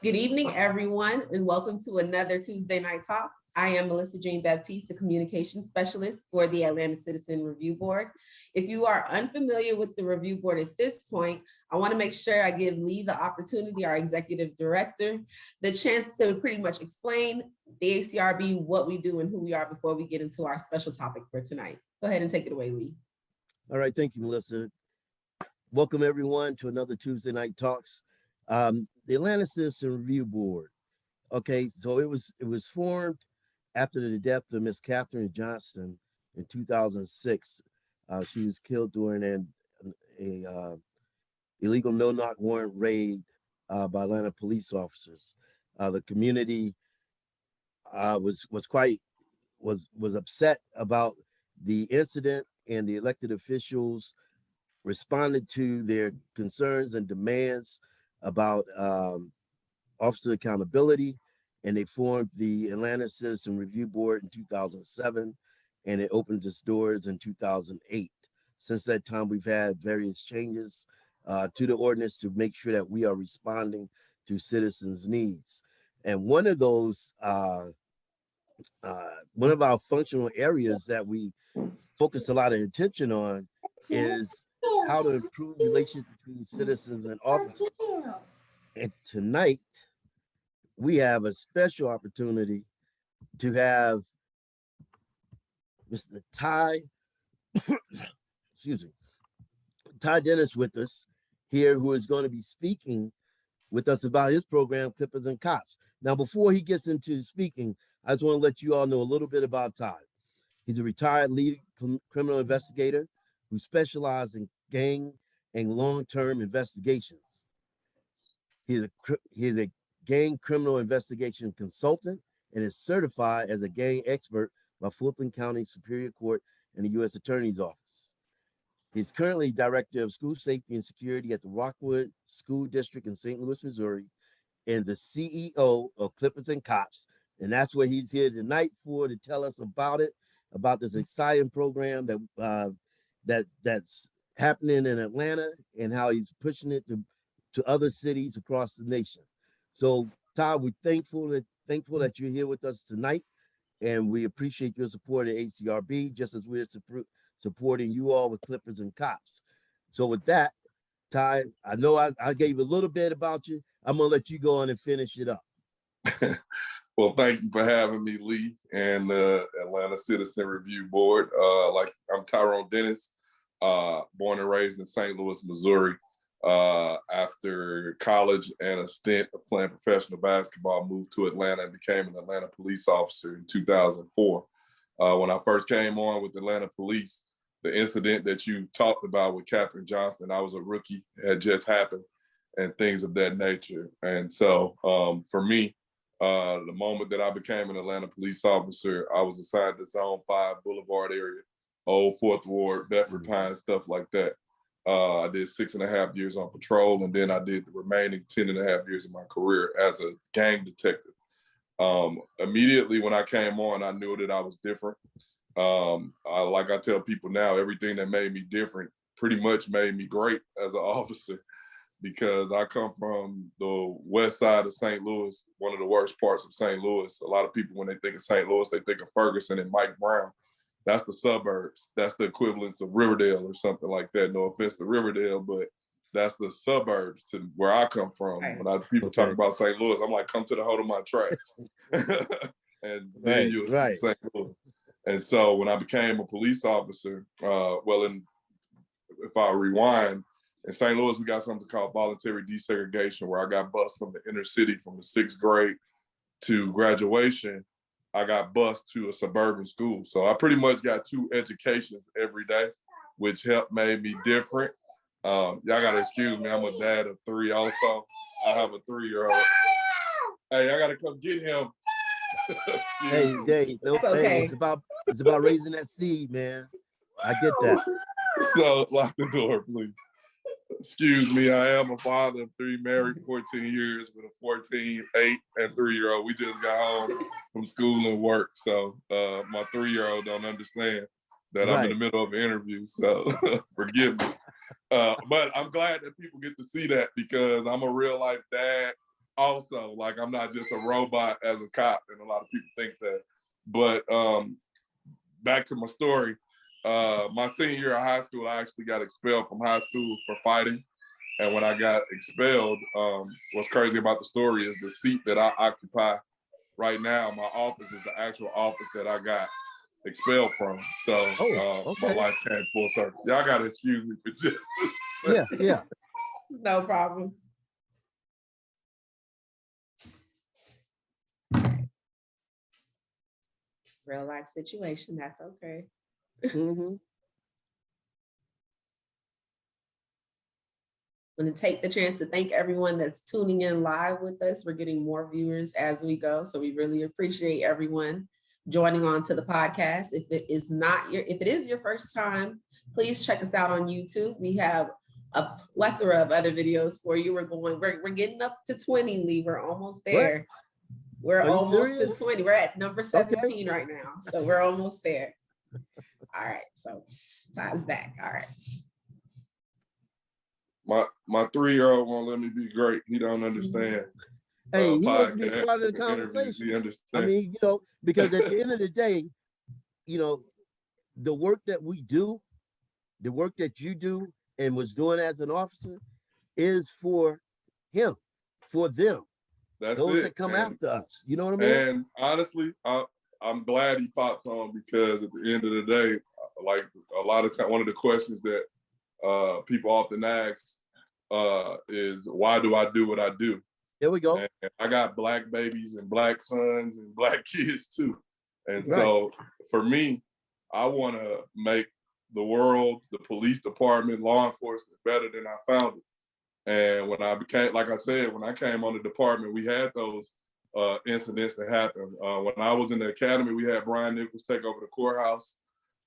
Good evening, everyone, and welcome to another Tuesday Night Talk. I am Melissa Jean Baptiste, the Communication Specialist for the Atlanta Citizen Review Board. If you are unfamiliar with the Review Board at this point, I want to make sure I give Lee the opportunity, our Executive Director, the chance to pretty much explain the ACRB, what we do and who we are before we get into our special topic for tonight. Go ahead and take it away, Lee. All right, thank you, Melissa. Welcome everyone to another Tuesday Night Talks. The Atlanta Citizen Review Board. Okay, so it was formed after the death of Miss Katherine Johnston in 2006. She was killed during a illegal no-knock warrant raid by Atlanta police officers. The community was upset about the incident, and the elected officials responded to their concerns and demands about officer accountability, and they formed the Atlanta Citizen Review Board in 2007, and it opened its doors in 2008. Since that time, we've had various changes to the ordinance to make sure that we are responding to citizens' needs. And one of those, one of our functional areas that we focus a lot of attention on is how to improve relations between citizens and officers. And tonight, we have a special opportunity to have Mr. Ty, excuse me, Ty Dennis with us here, who is going to be speaking with us about his program, Clippers and Cops. Now, before he gets into speaking, I just want to let you all know a little bit about Ty. He's a retired lead criminal investigator who specializes in gang and long-term investigations. He is a gang criminal investigation consultant and is certified as a gang expert by Fulton County Superior Court and the U.S. Attorney's Office. He's currently director of school safety and security at the Rockwood School District in St. Louis, Missouri, and the CEO of Clippers and Cops. And that's what he's here tonight for, to tell us about it, about this exciting program that's happening in Atlanta and how he's pushing it to other cities across the nation. So, Todd, we're thankful that you're here with us tonight, and we appreciate your support at ACRB, just as we're supporting you all with Clippers and Cops. So with that, Ty, I know I gave a little bit about you. I'm gonna let you go on and finish it up. Well, thank you for having me, Lee, and the Atlanta Citizen Review Board. I'm Tyrone Dennis, born and raised in St. Louis, Missouri. After college and a stint of playing professional basketball, moved to Atlanta and became an Atlanta police officer in 2004. When I first came on with Atlanta Police, the incident that you talked about with Katherine Johnston, I was a rookie, it had just happened, and things of that nature. And so for me, the moment that I became an Atlanta police officer, I was assigned to Zone 5 Boulevard area, Old 4th Ward, Bedford Pines, stuff like that. I did 6.5 years on patrol, and then I did the remaining 10.5 years of my career as a gang detective. Immediately when I came on, I knew that I was different. Like I tell people now, everything that made me different pretty much made me great as an officer, because I come from the west side of St. Louis, one of the worst parts of St. Louis. A lot of people, when they think of St. Louis, they think of Ferguson and Mike Brown. That's the suburbs. That's the equivalence of Riverdale or something like that. No offense to Riverdale, but that's the suburbs to where I come from. When people talk about St. Louis, I'm like, come to the hold of my tracks. And then you'll see St. Louis. And so when I became a police officer, if I rewind, in St. Louis, we got something called voluntary desegregation, where I got bused from the inner city from the 6th grade to graduation. I got bused to a suburban school. So I pretty much got 2 educations every day, which helped made me different. Y'all gotta excuse me, I'm a dad of 3 also. I have a 3-year-old. Hey, I gotta come get him. Hey, it's about raising that seed, man. I get that. So lock the door, please. Excuse me, I am a father of 3, married 14 years with a 14, 8, and 3-year-old. We just got home from school and work. So my 3-year-old don't understand that I'm in the middle of an interview. So forgive me. But I'm glad that people get to see that, because I'm a real life dad. also. Like, I'm not just a robot as a cop, and a lot of people think that. But back to my story. My senior year of high school, I actually got expelled from high school for fighting. And when I got expelled, what's crazy about the story is the seat that I occupy right now, my office is the actual office that I got expelled from. So my life came full circle. Y'all gotta excuse me for just Yeah, yeah. No problem. Real life situation, that's okay. Mm-hmm. I'm going to take the chance to thank everyone that's tuning in live with us. We're getting more viewers as we go, so we really appreciate everyone joining on to the podcast. If it is your first time, please check us out on YouTube. We have a plethora of other videos for you. We're getting up to 20, Lee. We're almost there. What? We're almost to 20. We're at number 17 right now, so we're almost there. All right, so Ty's back. All right. My 3-year-old won't let me be great. He don't understand. Hey, he wants to be part of the conversation. He understands. I mean, because at the end of the day, the work that we do, the work that you do and was doing as an officer is for him, for them. That's those it. that come after us. You know what I mean? And honestly, I'm glad he pops on, because at the end of the day, like a lot of time, one of the questions that people often ask is, why do I do what I do? There we go. And I got Black babies and Black sons and Black kids too. And so for me, I want to make the world, the police department, law enforcement better than I found it. And when I became, like I said, when I came on the department, we had those incidents that happened. When I was in the academy, we had Brian Nichols take over the courthouse.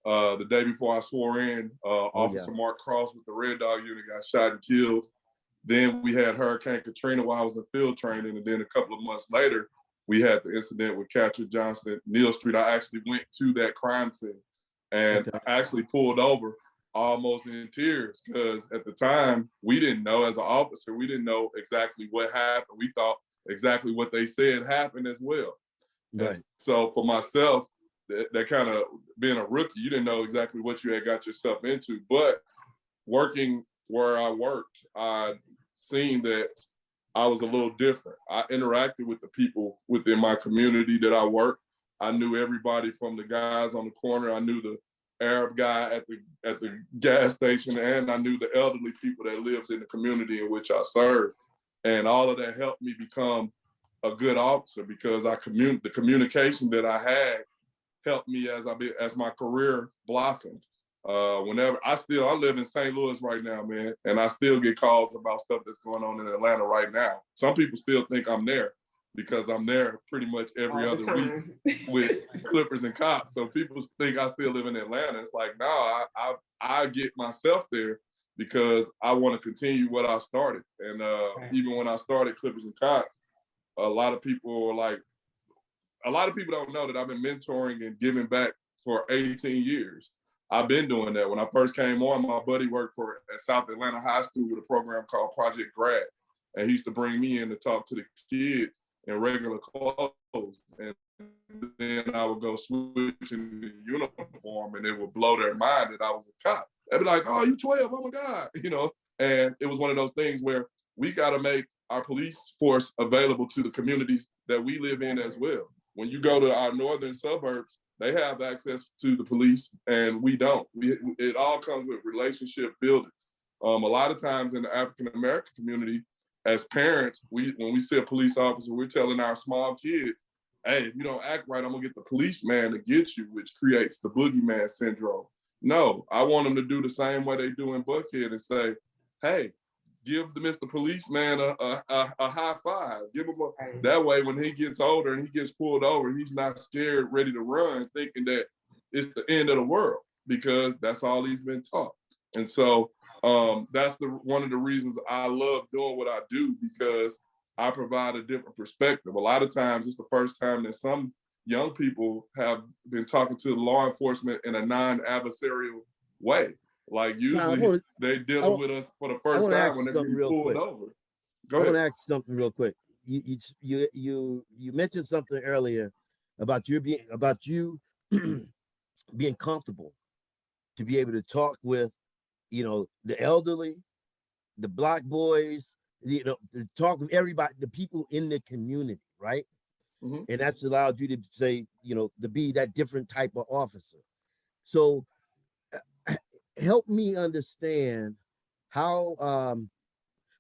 The day before I swore in, Officer Mark Cross with the Red Dog unit got shot and killed. Then we had Hurricane Katrina while I was in field training. And then a couple of months later, we had the incident with Catcher Johnson at Neal Street. I actually went to that crime scene and I actually pulled over almost in tears, because at the time, we didn't know, as an officer, we didn't know exactly what happened. We thought exactly what they said happened as well. Right. And so for myself, that kind of being a rookie, you didn't know exactly what you had got yourself into. But working where I worked, I seen that I was a little different. I interacted with the people within my community that I worked. I knew everybody from the guys on the corner. I knew the Arab guy at the gas station, and I knew the elderly people that lived in the community in which I served. And all of that helped me become a good officer, because the communication that I had helped me as my career blossomed. Whenever I live in St. Louis right now, man, and I still get calls about stuff that's going on in Atlanta right now. Some people still think I'm there, because I'm there pretty much every other week with Clippers and Cops. So people think I still live in Atlanta. It's like, no, I get myself there because I want to continue what I started. And even when I started Clippers and Cops, a lot of people don't know that I've been mentoring and giving back for 18 years. I've been doing that. When I first came on, my buddy worked at South Atlanta High School with a program called Project Grad. And he used to bring me in to talk to the kids in regular clothes. And then I would go switch in the uniform, and it would blow their mind that I was a cop. They'd be like, oh, you 12, oh my God, And it was one of those things where we got to make our police force available to the communities that we live in as well. When you go to our northern suburbs, they have access to the police and we don't. It all comes with relationship building. A lot of times in the African-American community, as parents, when we see a police officer, we're telling our small kids, hey, if you don't act right, I'm gonna get the policeman to get you, which creates the boogeyman syndrome. No, I want them to do the same way they do in Buckhead and say, hey, give Mr. Policeman a high five. Give him that way when he gets older and he gets pulled over, he's not scared, ready to run, thinking that it's the end of the world, because that's all he's been taught. And so that's one of the reasons I love doing what I do, because I provide a different perspective. A lot of times it's the first time that some young people have been talking to law enforcement in a non-adversarial way. Like usually they dealing with us for the first time whenever we pulled over. Go ahead. I want to ask you something real quick. you mentioned something earlier about you being comfortable to be able to talk with, the elderly, the Black boys, to talk with everybody, the people in the community, right? Mhm. And that's allowed you to say, to be that different type of officer. So help me understand how,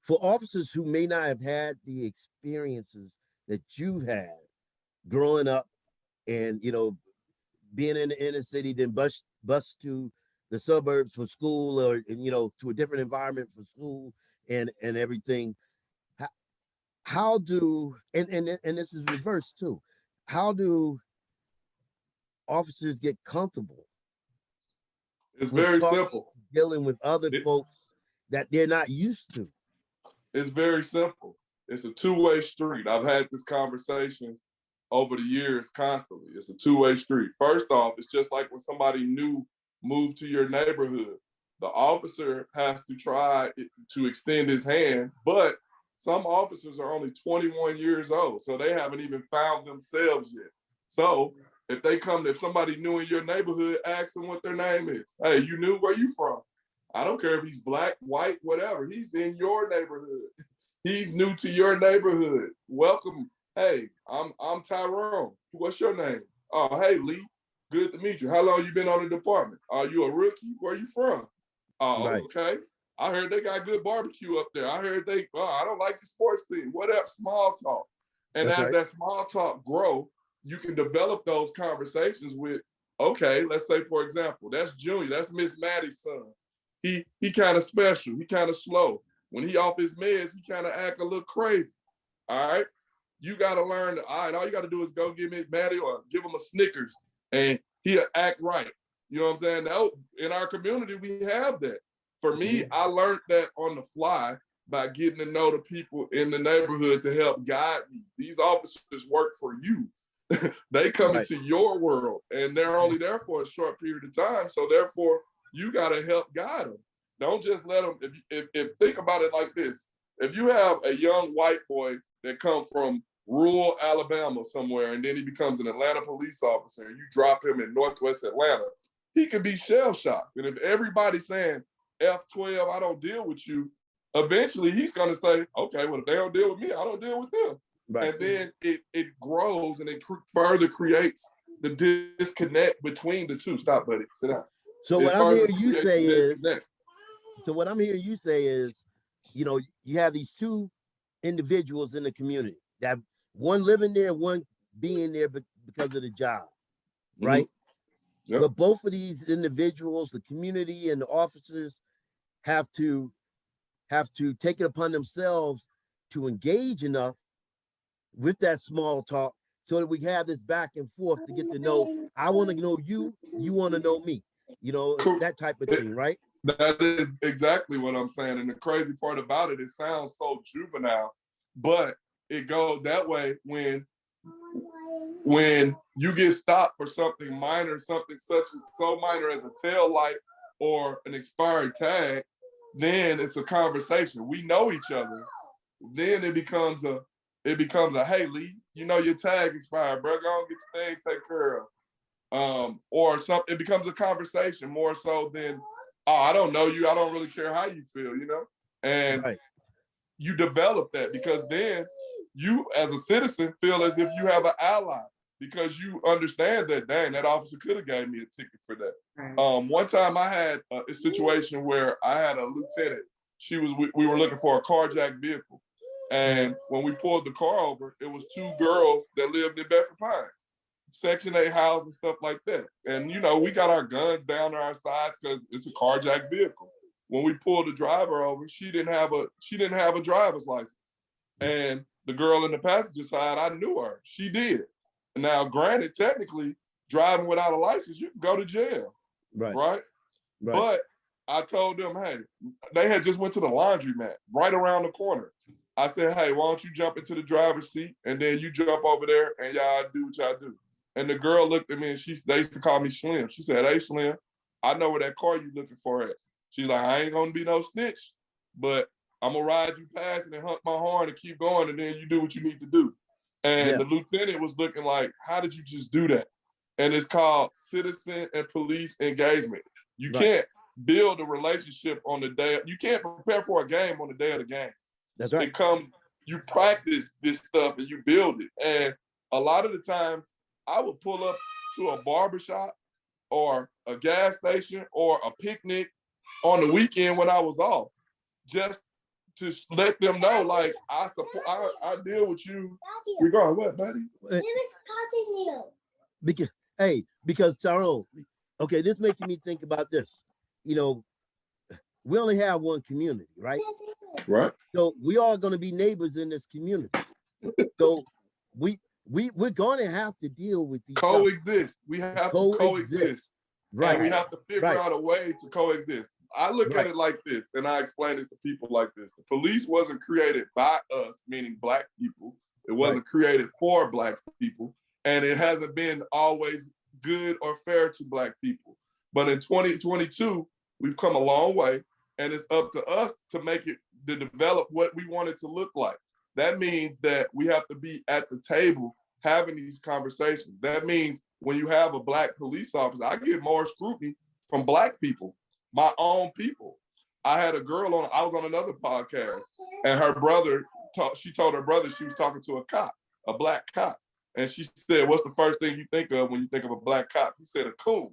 for officers who may not have had the experiences that you've had growing up and, being in the inner city, then bus to the suburbs for school, or, to a different environment for school and everything. How do, and this is reversed too. How do officers get comfortable It's with very talking, simple. dealing with other It- folks that they're not used to? it's very simple. It's a two-way street. I've had this conversation over the years constantly. It's a two-way street. First off, it's just like when somebody new moved to your neighborhood. The officer has to try to extend his hand, but some officers are only 21 years old, so they haven't even found themselves yet. So if somebody new in your neighborhood, ask them what their name is. Hey, you new? Where you from? I don't care if he's Black, white, whatever. He's in your neighborhood. He's new to your neighborhood. Welcome. Hey, I'm Tyrone. What's your name? Oh, hey, Lee. Good to meet you. How long you been on the department? Are you a rookie? Where you from? Oh, Right. okay. I heard they got good barbecue up there. I heard I don't like the sports team. Whatever, small talk. And That's as right. that small talk grow, you can develop those conversations with, okay, let's say, for example, that's Junior. That's Miss Maddie's son. He kind of special. He kind of slow. When he off his meds, he kind of act a little crazy. All right. You got to learn. All right. All you got to do is go give Miss Maddie or give him a Snickers, and he'll act right. You know what I'm saying? Now, in our community, we have that. For me, I learned that on the fly by getting to know the people in the neighborhood to help guide me. These officers work for you. They come Right. into your world, and they're only there for a short period of time. So therefore, you got to help guide them. Don't just let them. If think about it like this: if you have a young white boy that comes from rural Alabama somewhere, and then he becomes an Atlanta police officer, and you drop him in Northwest Atlanta, he could be shell shocked. And if everybody's saying F12, I don't deal with you, eventually he's gonna say, okay, well if they don't deal with me, I don't deal with them. Right. And then it grows and it further creates the disconnect between the two. Stop, buddy. Sit down. So It what I'm further hearing you creates say the is, disconnect. you have these two individuals in the community, that one living there, one being there because of the job, right? Yep. But both of these individuals, the community and the officers, have to take it upon themselves to engage enough with that small talk so that we have this back and forth to get to know. I want to know you, you want to know me, Cool. that type of thing, right? That is exactly what I'm saying. And the crazy part about it, it sounds so juvenile, but it goes that way when you get stopped for something minor, something such as so minor as a tail light or an expired tag, then it's a conversation. We know each other. Then it becomes a hey Lee, your tag expired, bro. Go on, get your thing taken care of. Or something, it becomes a conversation more so than, oh, I don't know you, I don't really care how you feel, And Right. you develop that because then you as a citizen feel as if you have an ally because you understand that, dang, that officer could have gave me a ticket for that. Right. One time I had a situation where I had a lieutenant. We were looking for a carjacked vehicle. And when we pulled the car over, it was two girls that lived in Bedford Pines, Section 8 house and stuff like that. And, we got our guns down to our sides because it's a carjacked vehicle. When we pulled the driver over, she didn't have a driver's license. And the girl in the passenger side, I knew her. She did. Now, granted, technically, driving without a license, you can go to jail. Right. Right? But I told them, hey, they had just went to the laundromat right around the corner. I said, hey, why don't you jump into the driver's seat and then you jump over there and y'all do what y'all do. And the girl looked at me and they used to call me Slim. She said, hey, Slim, I know where that car you looking for at. She's like, I ain't gonna be no snitch, but I'm gonna ride you past and hunt my horn and keep going, and then you do what you need to do. And the lieutenant was looking like, how did you just do that? And it's called citizen and police engagement. You can't build a relationship on the day. You can't prepare for a game on the day of the game. That's right. It comes, you practice this stuff and you build it. And a lot of the times I would pull up to a barbershop or a gas station or a picnic on the weekend when I was off, just to let them know, like, I support, I deal with you. We're going, what, buddy? Because Tyrone, okay, this making me think about this. You know, we only have one community, right? Right. So we are going to be neighbors in this community. So we're going to have to deal with these coexist. We have to coexist. Right. And we have to figure out a way to coexist. I look at it like this, and I explain it to people like this. The police wasn't created by us, meaning Black people. It wasn't created for Black people. And it hasn't been always good or fair to Black people. But in 2022, we've come a long way, and it's up to us to make it, to develop what we want it to look like. That means that we have to be at the table having these conversations. That means when you have a Black police officer, I get more scrutiny from Black people, my own people. I had a girl on, I was on another podcast, and her brother, she told her brother she was talking to a cop, a Black cop. And she said, what's the first thing you think of when you think of a Black cop? He said, a coon.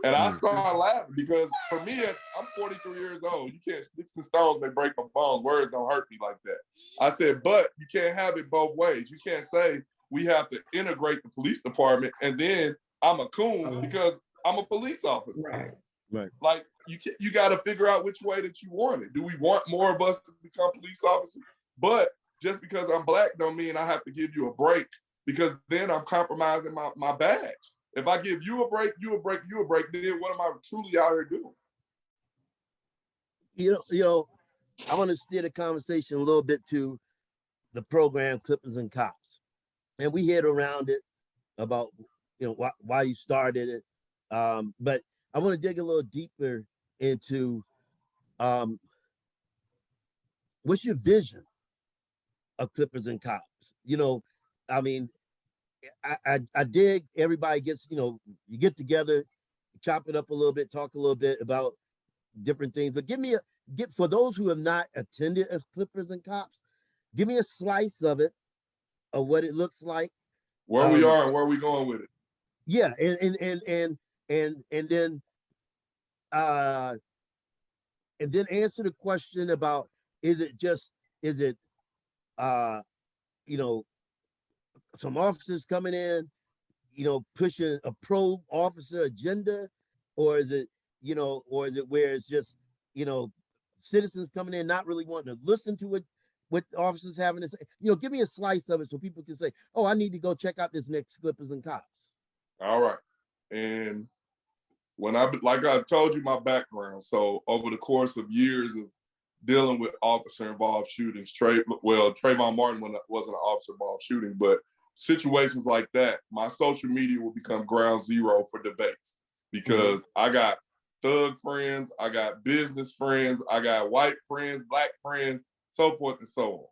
And I started laughing because for me, I'm 43 years old. You can't, sticks and stones may break my bones. Words don't hurt me like that. I said, but you can't have it both ways. You can't say we have to integrate the police department and then I'm a coon because I'm a police officer. Right. Like you got to figure out which way that you want it. Do we want more of us to become police officers? But just because I'm Black don't mean I have to give you a break, because then I'm compromising my badge. If I give you a break, then what am I truly out here doing? You know, I want to steer the conversation a little bit to the program Clippers and Cops. And we hit around it about, why you started it. But I want to dig a little deeper into what's your vision of Clippers and Cops? I mean, I dig everybody gets, you get together, chop it up a little bit, talk a little bit about different things, but for those who have not attended as Clippers and Cops, give me a slice of it, of what it looks like. Where we are and where we going with it. Yeah. And then answer the question about, is it some officers coming in, pushing a pro-officer agenda, or is it where it's just, citizens coming in not really wanting to listen to what officers having to say? Give me a slice of it so people can say, oh, I need to go check out this next Clippers and Cops. All right. And when like I told you my background, so over the course of years of dealing with officer-involved shootings, Trayvon Martin wasn't an officer-involved shooting, but situations like that, my social media will become ground zero for debates, because I got thug friends, I got business friends, I got white friends, Black friends, so forth and so on.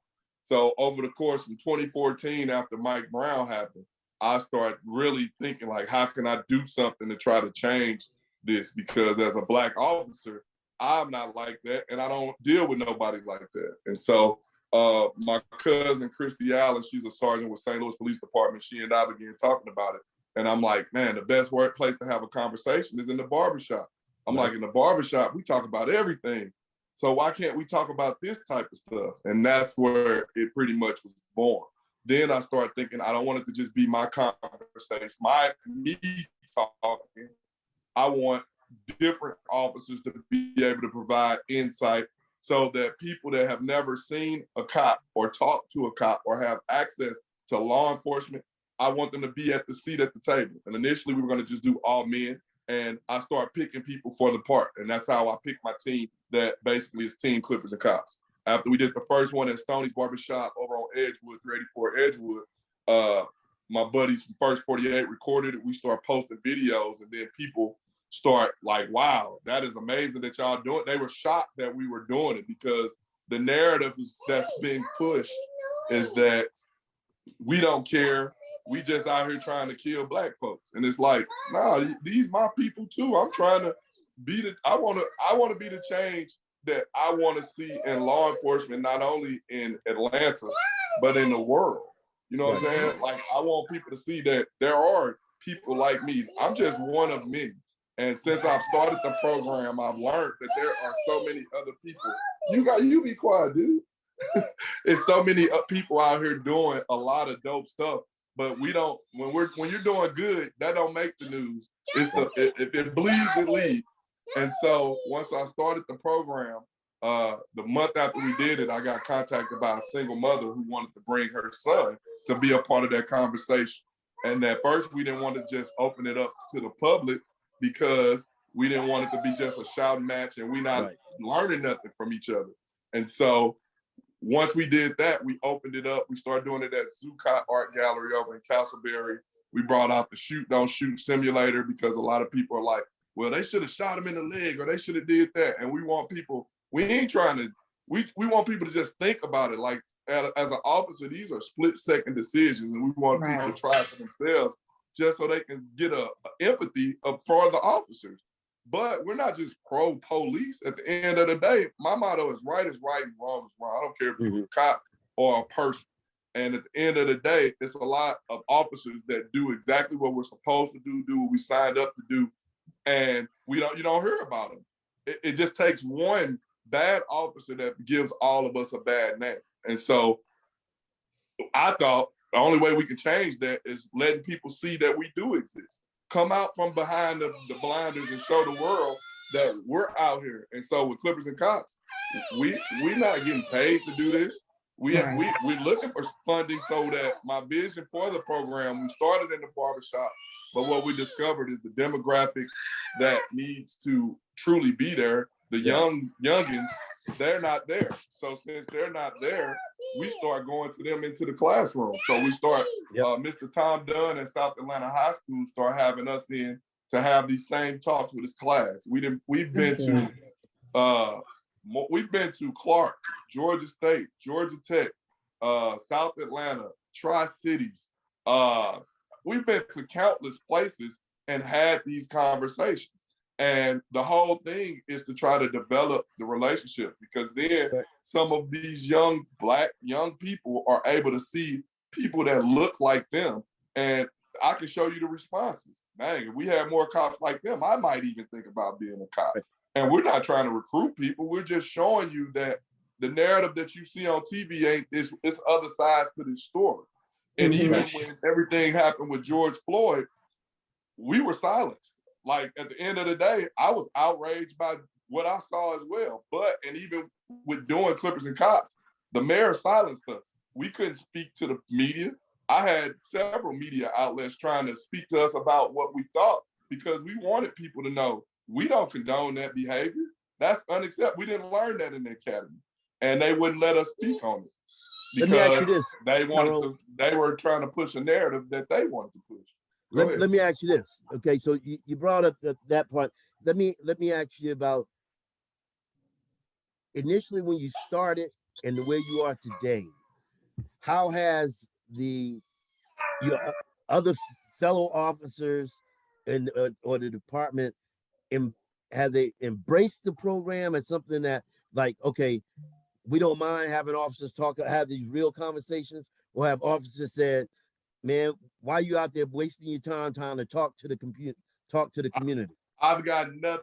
So over the course of 2014, after Mike Brown happened, I started really thinking, like, how can I do something to try to change this? Because as a Black officer, I'm not like that, and I don't deal with nobody like that. And so my cousin, Christy Allen, she's a sergeant with St. Louis Police Department. She and I began talking about it. And I'm like, man, the best place to have a conversation is in the barbershop. I'm like, in the barbershop, we talk about everything. So why can't we talk about this type of stuff? And that's where it pretty much was born. Then I started thinking, I don't want it to just be my conversation, me talking. I want different officers to be able to provide insight so that people that have never seen a cop or talked to a cop or have access to law enforcement, I want them to be at the seat at the table. And initially we were going to just do all men, and I started picking people for the part. And that's how I picked my team, that basically is Team Clippers and Cops. After we did the first one at Stoney's Barbershop over on Edgewood, 384 Edgewood, my buddies from First 48 recorded it. We started posting videos, and then people start like, wow, that is amazing that y'all doing it. They were shocked that we were doing it, because the narrative that's being pushed is that we don't care. We just out here trying to kill Black folks. And it's like, nah, these my people too. I'm trying to be I want to be the change that I want to see in law enforcement, not only in Atlanta, but in the world. You know what I'm saying? Like, I want people to see that there are people like me. I'm just one of many. And since I've started the program, I've learned that there are so many other people. You be quiet, dude. There's so many people out here doing a lot of dope stuff, but we don't. When you're doing good, that don't make the news. If it bleeds, it leads. And so once I started the program, the month after we did it, I got contacted by a single mother who wanted to bring her son to be a part of that conversation. And at first, we didn't want to just open it up to the public because we didn't want it to be just a shouting match and we not learning nothing from each other. And so once we did that, we opened it up. We started doing it at Zuccotti Art Gallery over in Castleberry. We brought out the shoot, don't shoot simulator because a lot of people are like, well, they should have shot him in the leg or they should have did that. And we want people, we ain't trying to, we want people to just think about it. Like as an officer, these are split-second decisions and we want people to try for themselves just so they can get a empathy for the officers. But we're not just pro-police. At the end of the day, my motto is right is right and wrong is wrong. I don't care if you're a cop or a person. And at the end of the day, it's a lot of officers that do exactly what we're supposed to do what we signed up to do. And you don't hear about them. It just takes one bad officer that gives all of us a bad name. And so I thought the only way we can change that is letting people see that we do exist. Come out from behind the blinders and show the world that we're out here. And so with Clippers and Cops, we're not getting paid to do this. We're looking for funding so that my vision for the program, we started in the barbershop, but what we discovered is the demographic that needs to truly be there, the youngins, they're not there. So since they're not there, we start going to them into the classroom. So we start, Mr. Tom Dunn at South Atlanta High School start having us in to have these same talks with his class. We've been to Clark, Georgia State, Georgia Tech, South Atlanta, Tri-Cities. We've been to countless places and had these conversations. And the whole thing is to try to develop the relationship because then some of these young Black people are able to see people that look like them. And I can show you the responses. Dang, if we had more cops like them, I might even think about being a cop. And we're not trying to recruit people. We're just showing you that the narrative that you see on TV it's other sides to this story. And even when everything happened with George Floyd, we were silenced. Like at the end of the day, I was outraged by what I saw as well. And even with doing Clippers and Cops, the mayor silenced us. We couldn't speak to the media. I had several media outlets trying to speak to us about what we thought because we wanted people to know we don't condone that behavior. That's unacceptable. We didn't learn that in the academy. And they wouldn't let us speak on it. Because let me ask you this. They were trying to push a narrative that they wanted to push. Let me ask you this. Okay, so you brought up that part. Let me ask you about initially when you started and the way you are today. How has your other fellow officers in or the department have they embraced the program as something that like, okay, we don't mind having officers have these real conversations, or have officers said, man, why are you out there wasting your time trying to talk to the community? I've got nothing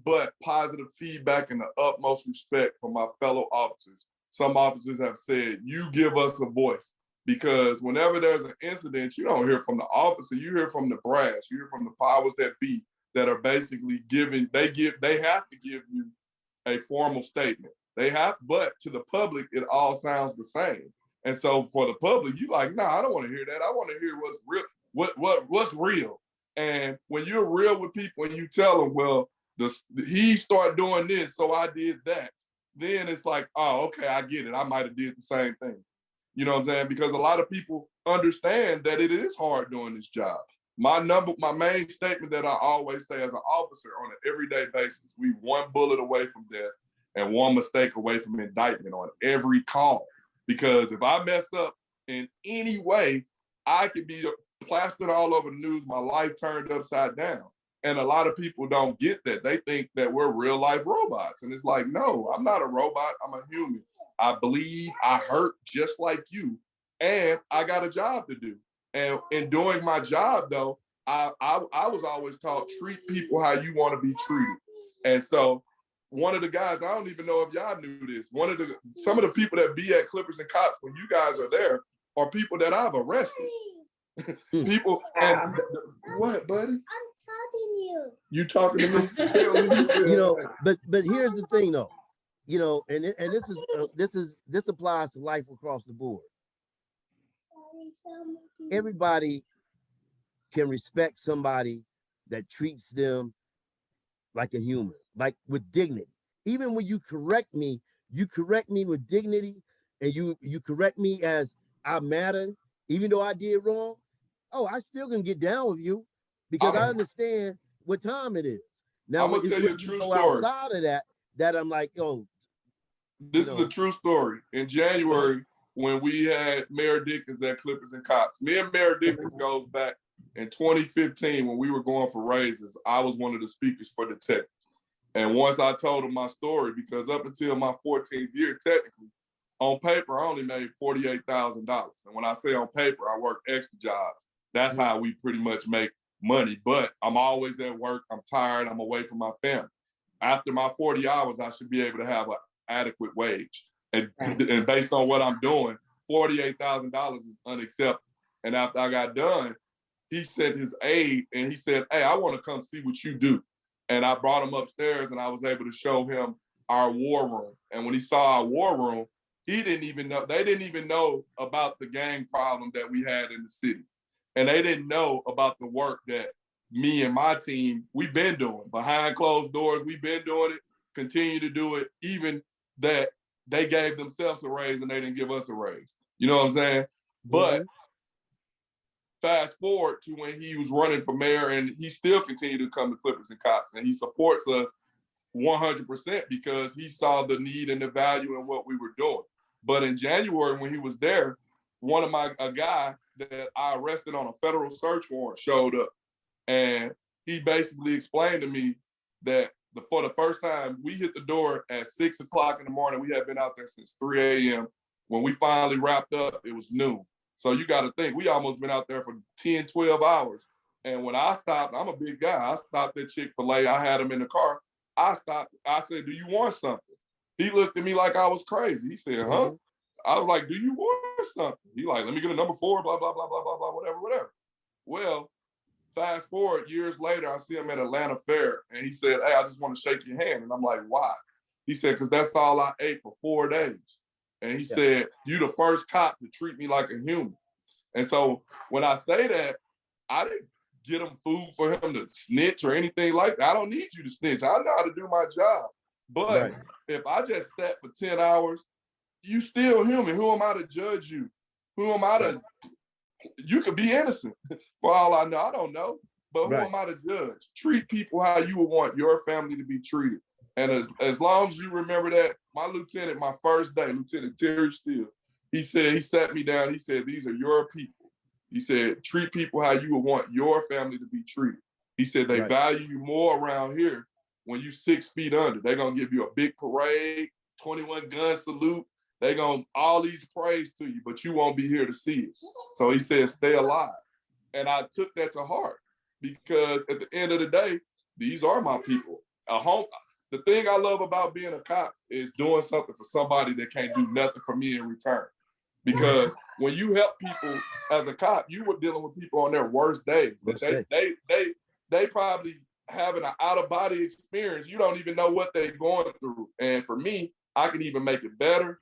but positive feedback and the utmost respect from my fellow officers. Some officers have said, you give us a voice, because whenever there's an incident, you don't hear from the officer, you hear from the brass, you hear from the powers that be that are basically giving, they have to give you a formal statement. But to the public, it all sounds the same. And so for the public, you like, nah, I don't want to hear that. I want to hear what's real, what's real. And when you're real with people and you tell them, well, he started doing this, so I did that. Then it's like, oh, okay, I get it. I might have did the same thing. You know what I'm saying? Because a lot of people understand that it is hard doing this job. My main statement that I always say as an officer on an everyday basis, we one bullet away from death. and one mistake away from indictment on every call. Because if I mess up in any way, I could be plastered all over the news, my life turned upside down. And a lot of people don't get that. They think that we're real life robots. And it's like, no, I'm not a robot. I'm a human. I bleed, I hurt just like you. And I got a job to do. And in doing my job, though, I was always taught, treat people how you want to be treated. And so one of the guys, I don't even know if y'all knew this, some of the people that be at Clippers and Cops when you guys are there are people that I've arrested. People, and what, buddy? I'm talking to you. You talking to me? You know, but here's the thing, though. You know, and this applies to life across the board. Everybody can respect somebody that treats them like a human, like with dignity. Even when you correct me with dignity, and you correct me as I matter, even though I did wrong. Oh, I still can get down with you because I understand what time it is. Now, I'm gonna tell you a true story. Outside of that I'm like, yo. This is a true story. In January, when we had Mayor Dickens at Clippers and Cops, me and Mayor Dickens goes back in 2015 when we were going for raises. I was one of the speakers for detectives. And once I told him my story, because up until my 14th year, technically, on paper, I only made $48,000. And when I say on paper, I work extra jobs. That's how we pretty much make money. But I'm always at work. I'm tired. I'm away from my family. After my 40 hours, I should be able to have an adequate wage. And based on what I'm doing, $48,000 is unacceptable. And after I got done, he sent his aide and he said, hey, I want to come see what you do. And I brought him upstairs and I was able to show him our war room. And when he saw our war room, they didn't even know about the gang problem that we had in the city. And they didn't know about the work that me and my team, we've been doing. Behind closed doors, we've been doing it, continue to do it, even that they gave themselves a raise and they didn't give us a raise. You know what I'm saying? But fast forward to when he was running for mayor and he still continued to come to Clippers and Cops and he supports us 100% because he saw the need and the value in what we were doing. But in January, when he was there, a guy that I arrested on a federal search warrant showed up. And he basically explained to me that for the first time, we hit the door at 6 o'clock in the morning. We had been out there since 3 a.m. When we finally wrapped up, it was noon. So you got to think, we almost been out there for 10, 12 hours. And when I stopped, I'm a big guy. I stopped at Chick-fil-A. I had him in the car. I stopped. I said, do you want something? He looked at me like I was crazy. He said, huh? I was like, do you want something? He like, let me get a number 4, blah, blah, blah, blah, blah, blah, whatever. Well, fast forward years later, I see him at Atlanta Fair and he said, hey, I just want to shake your hand. And I'm like, why? He said, because that's all I ate for 4 days. And he said, you the first cop to treat me like a human. And so when I say that, I didn't get him food for him to snitch or anything like that. I don't need you to snitch. I know how to do my job. But if I just sat for 10 hours, you still human. Who am I to judge you? Who am I to, you could be innocent for all I know. I don't know. But who am I to judge? Treat people how you would want your family to be treated. And as long as you remember that, my lieutenant, my first day, Lieutenant Terry Steele, he said, he sat me down, he said, these are your people. He said, treat people how you would want your family to be treated. He said, they value you more around here when you 6 feet under. They're going to give you a big parade, 21 gun salute. They're going to all these praise to you, but you won't be here to see it. So he said, stay alive. And I took that to heart because at the end of the day, these are my people. The thing I love about being a cop is doing something for somebody that can't do nothing for me in return. Because when you help people as a cop, you were dealing with people on their worst days. They probably having an out-of-body experience. You don't even know what they're going through. And for me, I can even make it better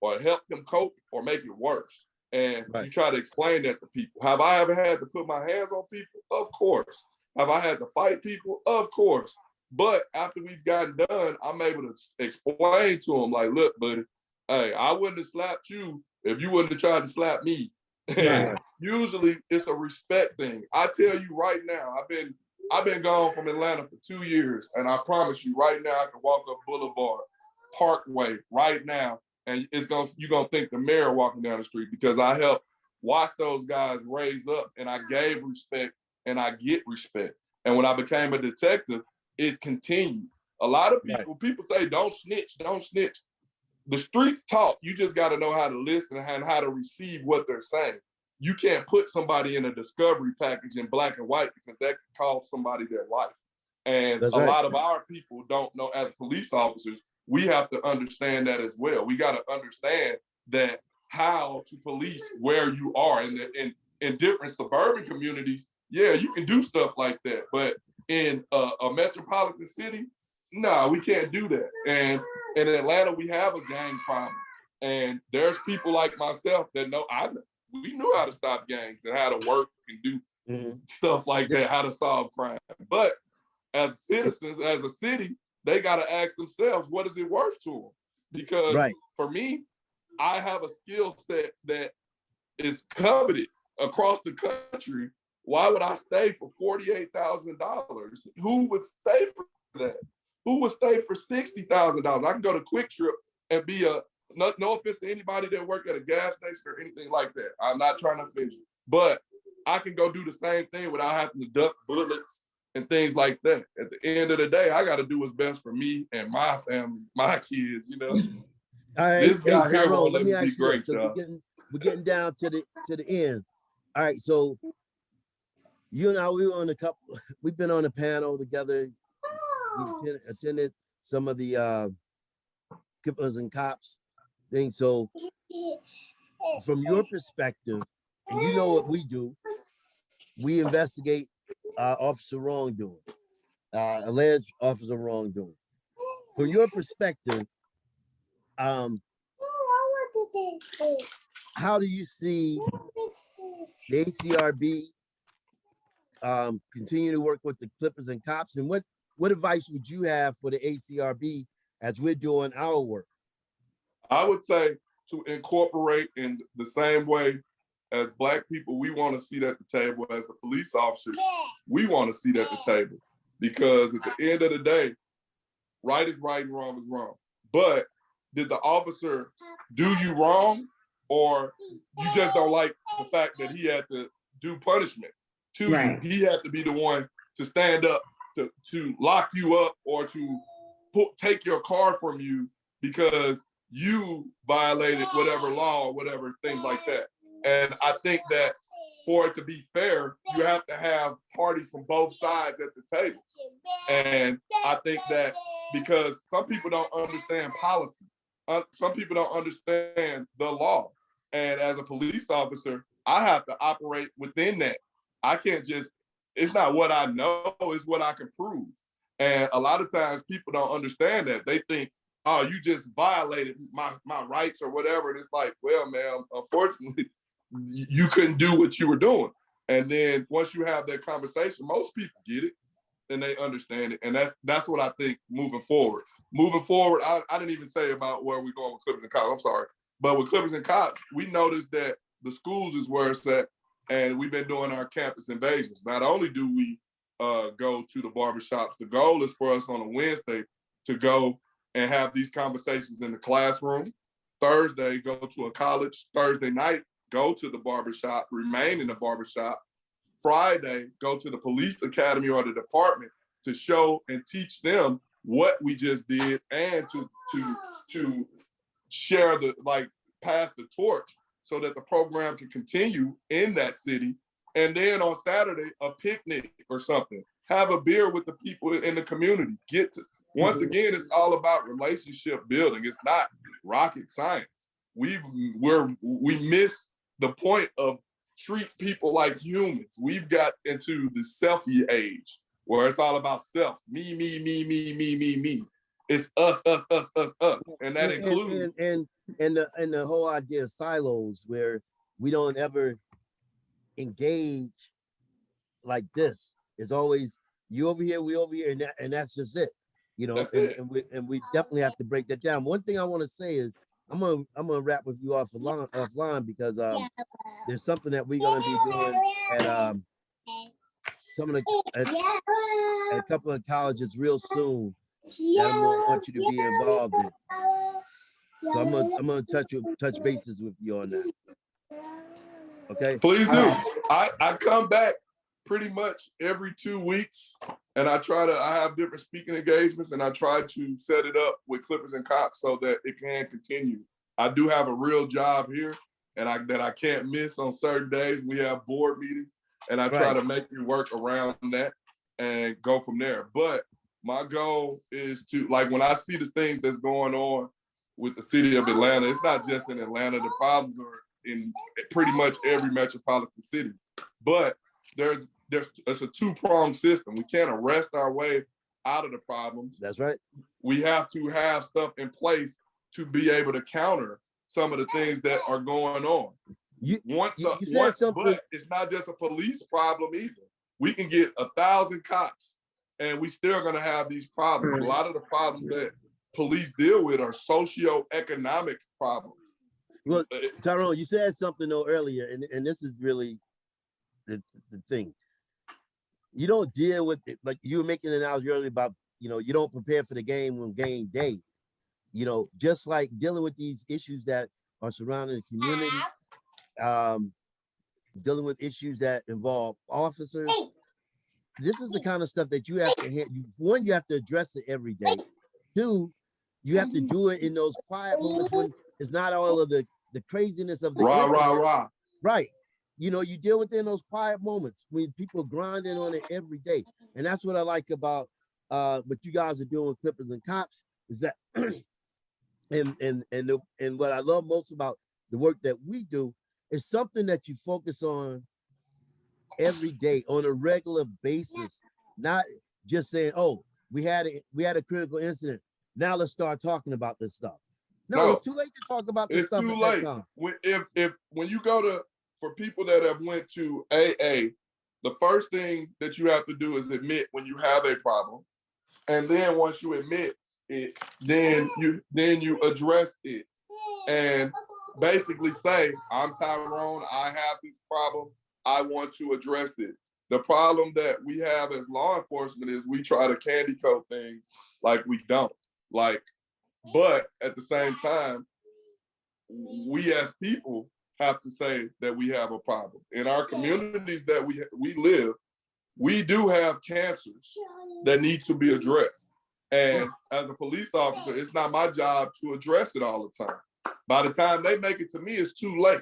or help them cope or make it worse. And you try to explain that to people. Have I ever had to put my hands on people? Of course. Have I had to fight people? Of course. But after we've gotten done, I'm able to explain to them, like, look, buddy, hey, I wouldn't have slapped you if you wouldn't have tried to slap me. Usually it's a respect thing. I tell you right now, I've been gone from Atlanta for 2 years, and I promise you right now I can walk up Boulevard Parkway right now, and you're gonna think the mayor walking down the street, because I helped watch those guys raise up, and I gave respect and I get respect. And when I became a detective, it continued. A lot of people say, don't snitch, don't snitch. The streets talk. You just got to know how to listen and how to receive what they're saying. You can't put somebody in a discovery package in black and white, because that could cost somebody their life. And a lot of our people don't know, as police officers, we have to understand that as well. We got to understand that how to police where you are in different suburban communities. Yeah, you can do stuff like that, but in a metropolitan city, no, we can't do that. And in Atlanta, we have a gang problem, and there's people like myself that know we knew how to stop gangs and how to work and do stuff like that, how to solve crime. But as citizens, as a city, they got to ask themselves, what is it worth to them? Because for me, I have a skill set that is coveted across the country. Why would I stay for $48,000? Who would stay for that? Who would stay for $60,000? I can go to Quick Trip and be no offense to anybody that work at a gas station or anything like that. I'm not trying to offend you, but I can go do the same thing without having to duck bullets and things like that. At the end of the day, I got to do what's best for me and my family, my kids, you know. All right, This guy here Tyrone, won't let me me be ask you great, this, y'all. we're getting down to the end. All right, so you and I, we've been on a panel together. We attended some of the Kippers and Cops things. So from your perspective, and you know what we do, we investigate officer wrongdoing, alleged officer wrongdoing. From your perspective, how do you see the ACRB continue to work with the Clippers and Cops, and what advice would you have for the ACRB as we're doing our work? I would say to incorporate in the same way as Black people, we want to sit at the table, as the police officers, we want to sit at the table. Because at the end of the day, right is right and wrong is wrong. But did the officer do you wrong, or you just don't like the fact that he had to do punishment to you? He had to be the one to stand up to lock you up, or to take your car from you because you violated whatever law or whatever, things like that. And I think that for it to be fair, you have to have parties from both sides at the table. And I think that because some people don't understand policy, some people don't understand the law. And as a police officer, I have to operate within that. I can't just, it's not what I know, it's what I can prove. And a lot of times people don't understand that. They think, oh, you just violated my rights or whatever. And it's like, well, man, unfortunately, you couldn't do what you were doing. And then once you have that conversation, most people get it and they understand it. And that's what I think moving forward. Moving forward, I didn't even say about where we're going with Clippers and Cops, I'm sorry. But with Clippers and Cops, we noticed that the schools is where it's at, and we've been doing our campus invasions. Not only do we go to the barbershops, the goal is for us on a Wednesday to go and have these conversations in the classroom. Thursday, go to a college. Thursday night, go to the barbershop, remain in the barbershop. Friday, go to the police academy or the department to show and teach them what we just did, and to share pass the torch so that the program can continue in that city. And then on Saturday, a picnic or something. Have a beer with the people in the community. Once again, it's all about relationship building. It's not rocket science. We miss the point of treat people like humans. We've got into the selfie age where it's all about self. Me, me, me, me, me, me, me. It's us, us, us, us, us. And that includes and the whole idea of silos, where we don't ever engage like this. It's always you over here, we over here, and that's just it. You know, and we definitely have to break that down. One thing I want to say is I'm gonna wrap with you offline because there's something that we're gonna be doing at a couple of colleges real soon. that I'm gonna want you to be involved in. So I'm gonna touch bases with you on that. Okay. Please do. I come back pretty much every 2 weeks, and I have different speaking engagements, and I try to set it up with Clippers and Cops so that it can continue. I do have a real job here, and I can't miss on certain days. We have board meetings, and I try to make you work around that and go from there. But my goal is to, like, when I see the things that's going on with the city of Atlanta, it's not just in Atlanta. The problems are in pretty much every metropolitan city. But it's a two-pronged system. We can't arrest our way out of the problems. That's right. We have to have stuff in place to be able to counter some of the things that are going on. But it's not just a police problem either. We can get 1,000 cops and we still gonna have these problems. A lot of the problems that police deal with are socioeconomic problems. Well, Tyrone, you said something though earlier, and this is really the thing. You don't deal with it, like you were making an analogy earlier about, you don't prepare for the game on game day. Just like dealing with these issues that are surrounding the community, dealing with issues that involve officers. This is the kind of stuff that you have to one, you have to address it every day. Two, you have to do it in those quiet moments when it's not all of the craziness of the rah. Right. You deal with it in those quiet moments when people grinding on it every day. And that's what I like about what you guys are doing with Clippers and Cops is that and what I love most about the work that we do is something that you focus on every day on a regular basis, not just saying, oh, we had a critical incident. Now let's start talking about this stuff. No, it's too late to talk about this stuff. It's too late. When you go for people that have went to AA, the first thing that you have to do is admit when you have a problem. And then once you admit it, then you address it and basically say, I'm Tyrone, I have this problem, I want to address it. The problem that we have as law enforcement is we try to candy coat things like we don't. But at the same time, we as people have to say that we have a problem. In our communities that we live, we do have cancers that need to be addressed. And as a police officer, it's not my job to address it all the time. By the time they make it to me, it's too late.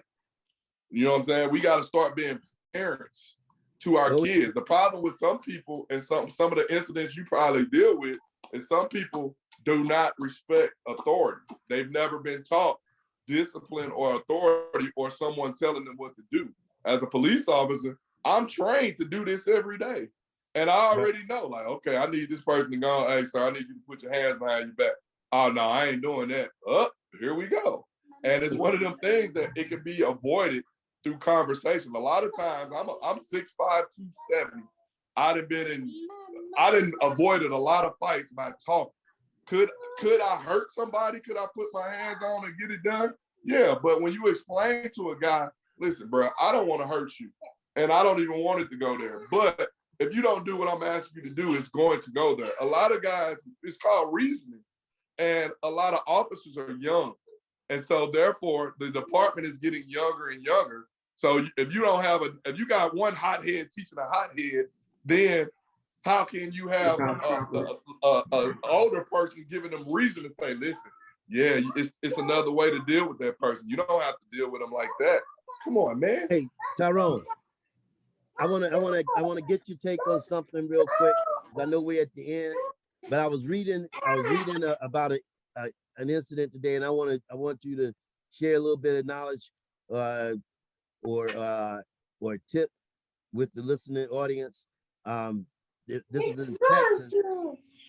You know what I'm saying? We got to start being parents to our kids. The problem with some people and some of the incidents you probably deal with is some people do not respect authority. They've never been taught discipline or authority or someone telling them what to do. As a police officer, I'm trained to do this every day. And I already know, okay, I need this person to go, hey, sir, I need you to put your hands behind your back. Oh, no, I ain't doing that. Here we go. And it's one of them things that it can be avoided through conversation. A lot of times, I'm 6'5", 270. I done avoided a lot of fights by talking. Could I hurt somebody? Could I put my hands on and get it done? Yeah, but when you explain to a guy, listen, bro, I don't want to hurt you. And I don't even want it to go there. But if you don't do what I'm asking you to do, it's going to go there. A lot of guys, it's called reasoning. And a lot of officers are young. And so therefore, the department is getting younger and younger. So if you got one hothead teaching a hothead, then how can you have an older person giving them reason to say, listen, yeah, it's another way to deal with that person. You don't have to deal with them like that. Come on, man. Hey, Tyrone, I wanna get your take on something real quick. I know we're at the end, but I was reading about an incident today, and I want you to share a little bit of knowledge or a tip with the listening audience. This is in Texas.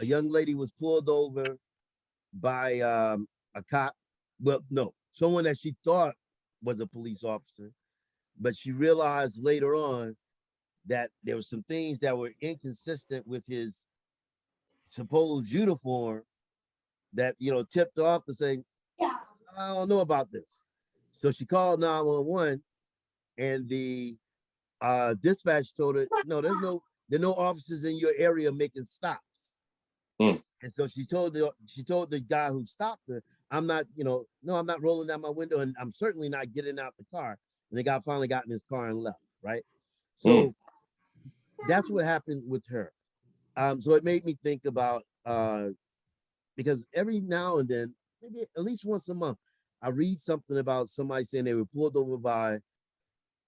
A young lady was pulled over by a cop. Well, no, someone that she thought was a police officer, but she realized later on that there were some things that were inconsistent with his supposed uniform that, tipped off to say, I don't know about this. So she called 911 and the dispatch told her, no, there are no officers in your area making stops. Mm. And so she told the guy who stopped her, I'm not, no, I'm not rolling down my window, and I'm certainly not getting out the car. And the guy finally got in his car and left, right? So that's what happened with her. So it made me think about because every now and then, maybe at least once a month, I read something about somebody saying they were pulled over by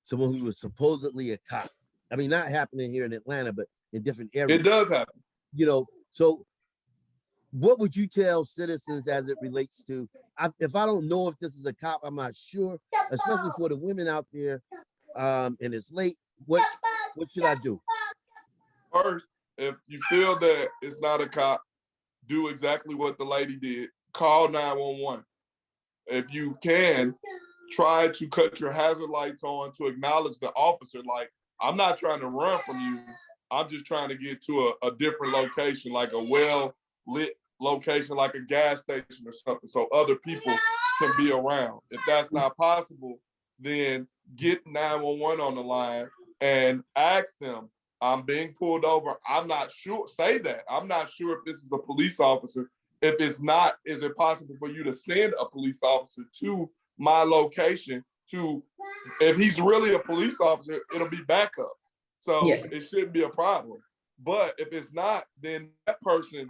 someone who was supposedly a cop. I mean, not happening here in Atlanta, but in different areas. It does happen. So what would you tell citizens as it relates to, if I don't know if this is a cop, I'm not sure, especially for the women out there, and it's late, what should I do? First, if you feel that it's not a cop, do exactly what the lady did. Call 911. If you can, try to cut your hazard lights on to acknowledge the officer. Like, I'm not trying to run from you. I'm just trying to get to a different location, like a well-lit location, like a gas station or something, so other people can be around. If that's not possible, then get 911 on the line and ask them, I'm being pulled over. I'm not sure. Say that. I'm not sure if this is a police officer. If it's not, is it possible for you to send a police officer to my location if he's really a police officer, it'll be backup. So it shouldn't be a problem. But if it's not, then that person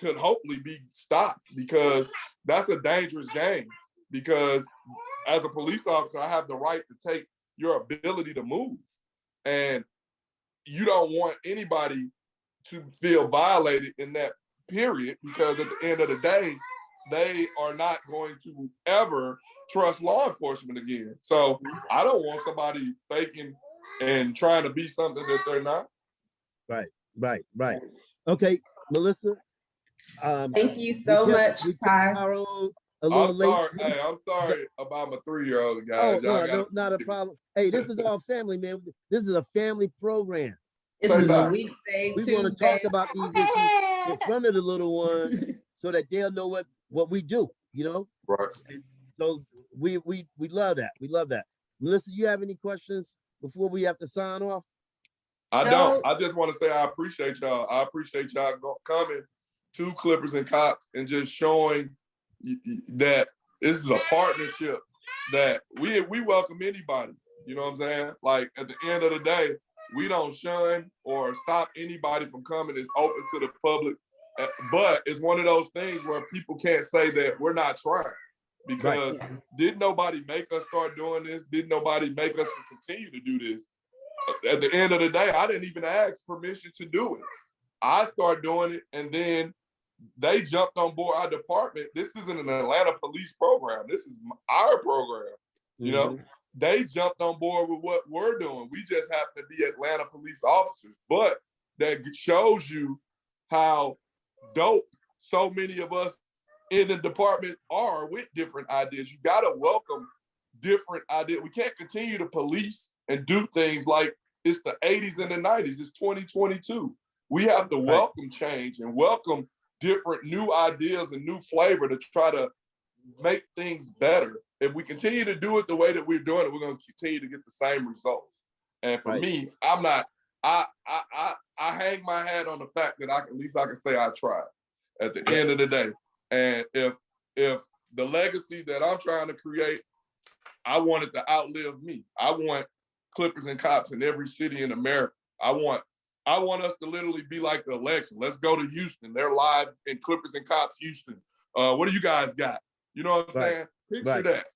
could hopefully be stopped, because that's a dangerous game. Because as a police officer, I have the right to take your ability to move. And you don't want anybody to feel violated in that period, because at the end of the day, they are not going to ever trust law enforcement again. So I don't want somebody faking and trying to be something that they're not. Right. Okay, Melissa. Thank you so much, Ty. I'm sorry about my 3-year-old, guys. Oh, no, not a problem. Hey, this is our family, man. This is a family program. This is a weekday, we want to talk about these issues in front of the little ones so that they'll know what we do, Right. And so we love that. We love that. Melissa, you have any questions before we have to sign off? I don't. I just want to say I appreciate y'all. I appreciate y'all coming to Clippers and Cops and just showing that this is a partnership, that we welcome anybody. You know what I'm saying? Like, at the end of the day, we don't shun or stop anybody from coming. It's open to the public. But it's one of those things where people can't say that we're not trying, because didn't nobody make us start doing this? Didn't nobody make us to continue to do this? At the end of the day, I didn't even ask permission to do it. I started doing it, and then they jumped on board our department. This isn't an Atlanta police program. This is our program. You know, they jumped on board with what we're doing. We just happen to be Atlanta police officers. But that shows you how dope so many of us in the department are with different ideas. You got to welcome different ideas. We can't continue to police and do things like it's the 80s and the 90s. It's 2022. We have to welcome change and welcome different new ideas and new flavor to try to make things better. If we continue to do it the way that we're doing it, we're going to continue to get the same results. And for me, I'm not, I hang my hat on the fact that at least I can say I tried at the end of the day. And if the legacy that I'm trying to create, I want it to outlive me. I want Clippers and Cops in every city in America. I want us to literally be like the election. Let's go to Houston. They're live in Clippers and Cops Houston. What do you guys got? You know what I'm saying? Picture that.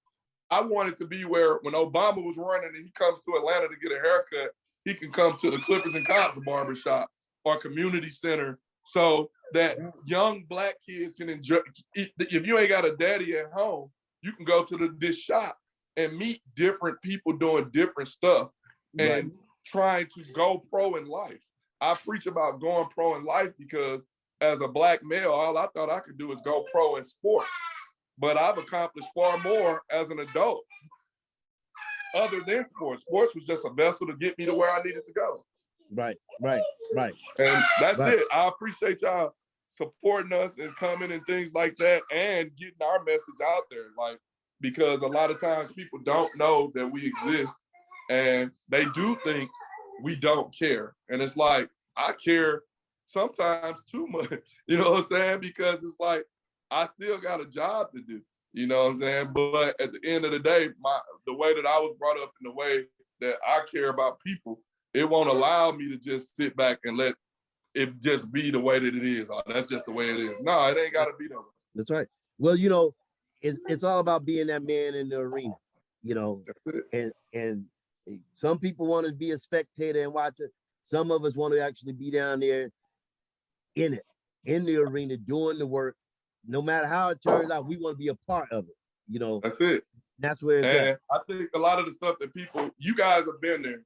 I want it to be where when Obama was running and he comes to Atlanta to get a haircut, he can come to the Clippers and Cops barbershop or community center, so that young Black kids can enjoy. If you ain't got a daddy at home, you can go to this shop and meet different people doing different stuff and trying to go pro in life. I preach about going pro in life because as a Black male, all I thought I could do is go pro in sports. But I've accomplished far more as an adult other than sports. Sports was just a vessel to get me to where I needed to go. Right. And that's it. I appreciate y'all supporting us and coming and things like that and getting our message out there. Like, because a lot of times people don't know that we exist and they do think we don't care. And it's like, I care sometimes too much, you know what I'm saying? Because it's like, I still got a job to do, you know what I'm saying? But at the end of the day, the way that I was brought up in the way that I care about people, it won't allow me to just sit back and let it just be the way that it is. Oh, that's just the way it is. No, it ain't got to be that way. That's right. Well, you know, it's all about being that man in the arena, you know, and some people want to be a spectator and watch it. Some of us want to actually be down there in it, in the arena, doing the work. No matter how it turns out, we want to be a part of it, you know. That's it. That's where it's at. I think a lot of the stuff that you guys have been there,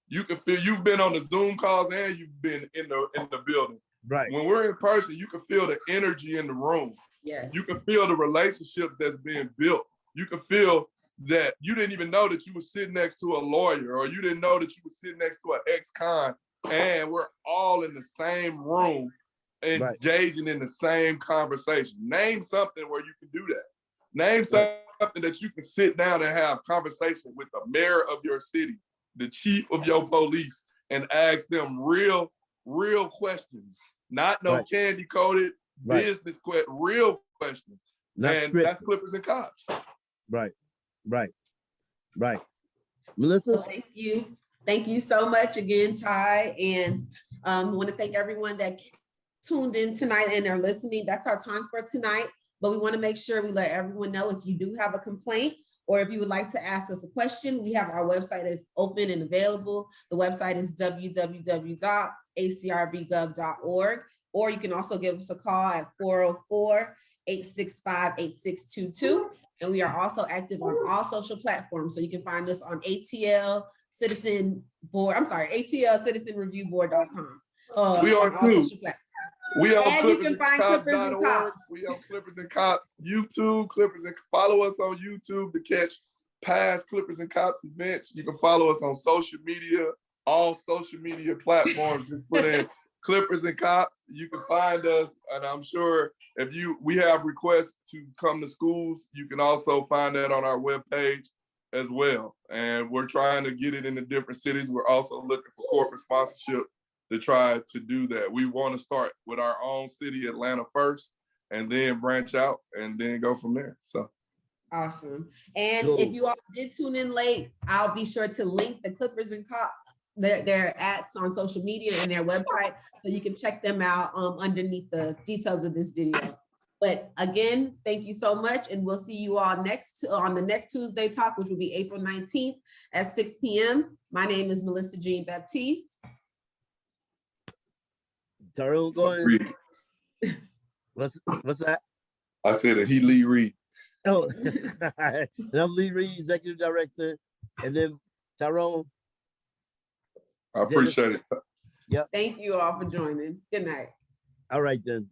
you can feel, you've been on the Zoom calls and you've been in the building. Right. When we're in person, you can feel the energy in the room. Yes. You can feel the relationship that's being built. You can feel that you didn't even know that you were sitting next to a lawyer, or you didn't know that you were sitting next to an ex-con, and we're all in the same room, engaging in the same conversation. Name something where you can do that. Name something that you can sit down and have conversation with the mayor of your city, the chief of your police, and ask them real questions, not no candy coated business questions, real questions. And that's Clippers and Cops. Right. Melissa? Well, thank you so much again, Ty, and I want to thank everyone that tuned in tonight and are listening. That's our time for tonight, but we want to make sure we let everyone know if you do have a complaint or if you would like to ask us a question, we have our website that is open and available. The website is www.acrvgov.org, or you can also give us a call at 404-865-8622. And we are also active on all social platforms. So you can find us on ATL Citizen Review.com. We are too. We on and you can find Clippers and Cops. We on Clippers and Cops YouTube, follow us on YouTube to catch past Clippers and Cops events. You can follow us on social media, all social media platforms. Just put in Clippers and Cops. You can find us, and I'm sure if we have requests to come to schools, you can also find that on our webpage as well. And we're trying to get it into different cities. We're also looking for corporate sponsorship to try to do that. We want to start with our own city, Atlanta first, and then branch out and then go from there. So awesome. And if you all did tune in late, I'll be sure to link the Clippers and Cops, their ads on social media and their website, so you can check them out underneath the details of this video. But again, thank you so much, and we'll see you all on the next Tuesday Talk, which will be April 19th at 6 p.m. My name is Melissa Jean Baptiste. Tyrone, go ahead. What's that? I said that he Lee Reed. Oh, and I'm Lee Reed, Executive Director, and then Tyrone. I appreciate it. Yep. Thank you all for joining. Good night. All right then.